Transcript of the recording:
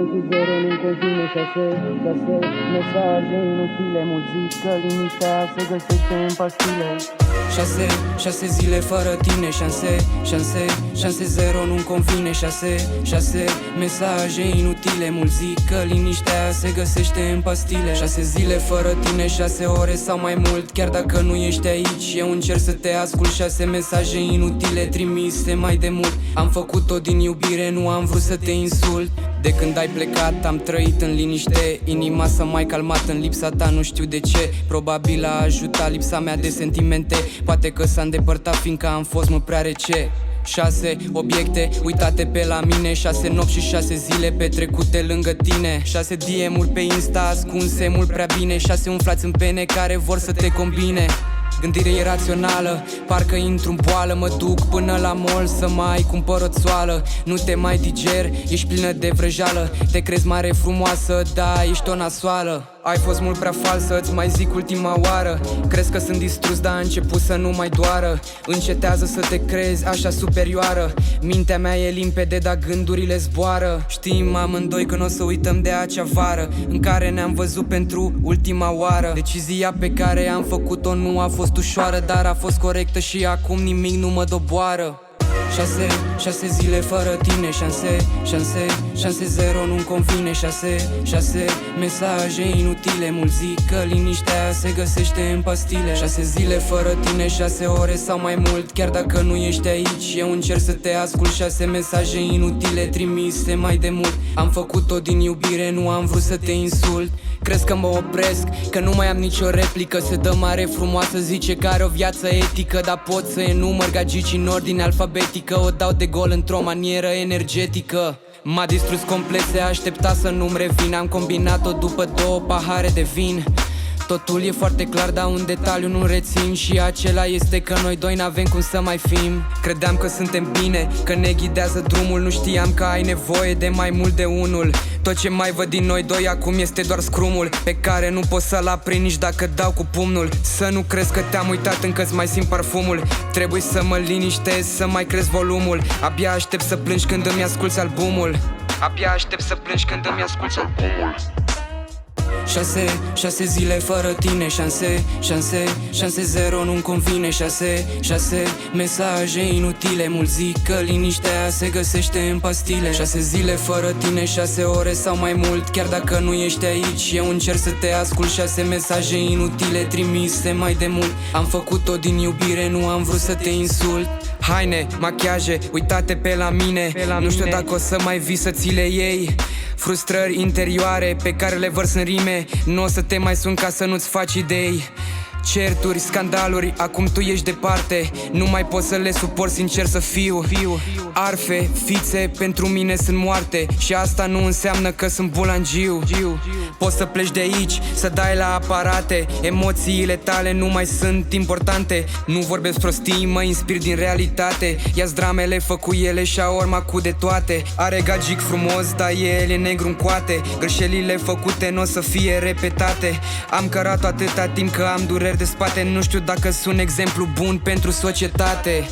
0 nu convine 6 mesaje inutile. Mulți zic că liniștea se găsește în pastile. 6 zile fără tine, șanse 0 nu-mi convine. 6 mesaje inutile. Mulți zic că liniștea se găsește în pastile. 6 zile fără tine, 6 ore sau mai mult. Chiar dacă nu ești aici, eu încerc să te ascult. 6 mesaje inutile trimise mai de mult. Am făcut-o din iubire, nu am vrut să te insult. De când ai plecat am trăit în liniște. Inima s-a mai calmat în lipsa ta, nu știu de ce. Probabil a ajutat lipsa mea de sentimente. Poate că s-a îndepărtat fiindcă am fost prea rece. 6 obiecte uitate pe la mine. 6 nopți și 6 zile petrecute lângă tine. 6 DM-uri pe Insta ascunse mult prea bine. 6 umflați în pene care vor să te combine. Gândire irațională, parcă intru în boală. Mă duc până la mall să mai cumpăr o țoală. Nu te mai diger, ești plină de vrăjeală. Te crezi mare frumoasă, da, ești o nasoală. Ai fost mult prea falsă, îți mai zic ultima oară. Crezi că sunt distrus, dar a început să nu mai doară. Încetează să te crezi așa superioară. Mintea mea e limpede, dar gândurile zboară. Știm amândoi că n-o să uităm de acea vară în care ne-am văzut pentru ultima oară. Decizia pe care am făcut-o nu a fost ușoară, dar a fost corectă și acum nimic nu mă doboară. 6 zile fără tine, șanse 0 nu-mi convine. 6 mesaje inutile. Mulți zic că liniștea se găsește în pastile. 6 zile fără tine, 6 ore sau mai mult. Chiar dacă nu ești aici, eu încerc să te ascult. 6 mesaje inutile trimise mai de mult. Am făcut-o din iubire, nu am vrut să te insult. Crezi că mă opresc, că nu mai am nicio replică. Se dă mare frumoasă, zice că are o viață etică. Dar pot să enumăr gagici în ordine alfabetică. O dau de gol într-o manieră energetică. M-a distrus complet, se aștepta să nu-mi revin. Am combinat-o după 2 pahare de vin. Totul e foarte clar, dar un detaliu nu rețin. Și acela este că noi doi n-avem cum să mai fim. Credeam că suntem bine, că ne ghidează drumul. Nu știam că ai nevoie de mai mult de unul. Tot ce mai văd din noi doi acum este doar scrumul pe care nu pot să-l aprind nici dacă dau cu pumnul. Să nu crezi că te-am uitat, încă-ți mai simt parfumul. Trebuie să mă liniștesc, să mai cresc volumul. Abia aștept să plângi când îmi asculți albumul. Abia aștept să plângi când îmi asculți albumul. 6 zile fără tine, șanse 0 nu-mi convine. 6 mesaje inutile. Mulți zic că liniștea se găsește în pastile. 6 zile fără tine, 6 ore sau mai mult. Chiar dacă nu ești aici, eu încerc să te ascult. 6 mesaje inutile trimise mai de mult. Am făcut-o din iubire, nu am vrut să te insult. Haine, machiaje, uitate pe la mine. Nu știu dacă o să mai vii să ți le iei. Frustrări interioare pe care le vărs în rime. Nu o să te mai sun ca să nu-ți faci idei. Certuri, scandaluri, acum tu ești departe. Nu mai pot să le suport, sincer să fiu. Arfe, fițe, pentru mine sunt moarte. Și asta nu înseamnă că sunt bulangiu. Poți să pleci de aici, să dai la aparate. Emoțiile tale nu mai sunt importante. Nu vorbesc prostii, mă inspir din realitate. Ia-ți dramele, fă cu ele șaorma cu de toate. Are gagic frumos, dar el e negru în coate. Greșelile făcute n-o să fie repetate. Am cărat atâta timp că am dureri de spate. Nu știu dacă sunt exemplu bun pentru societate.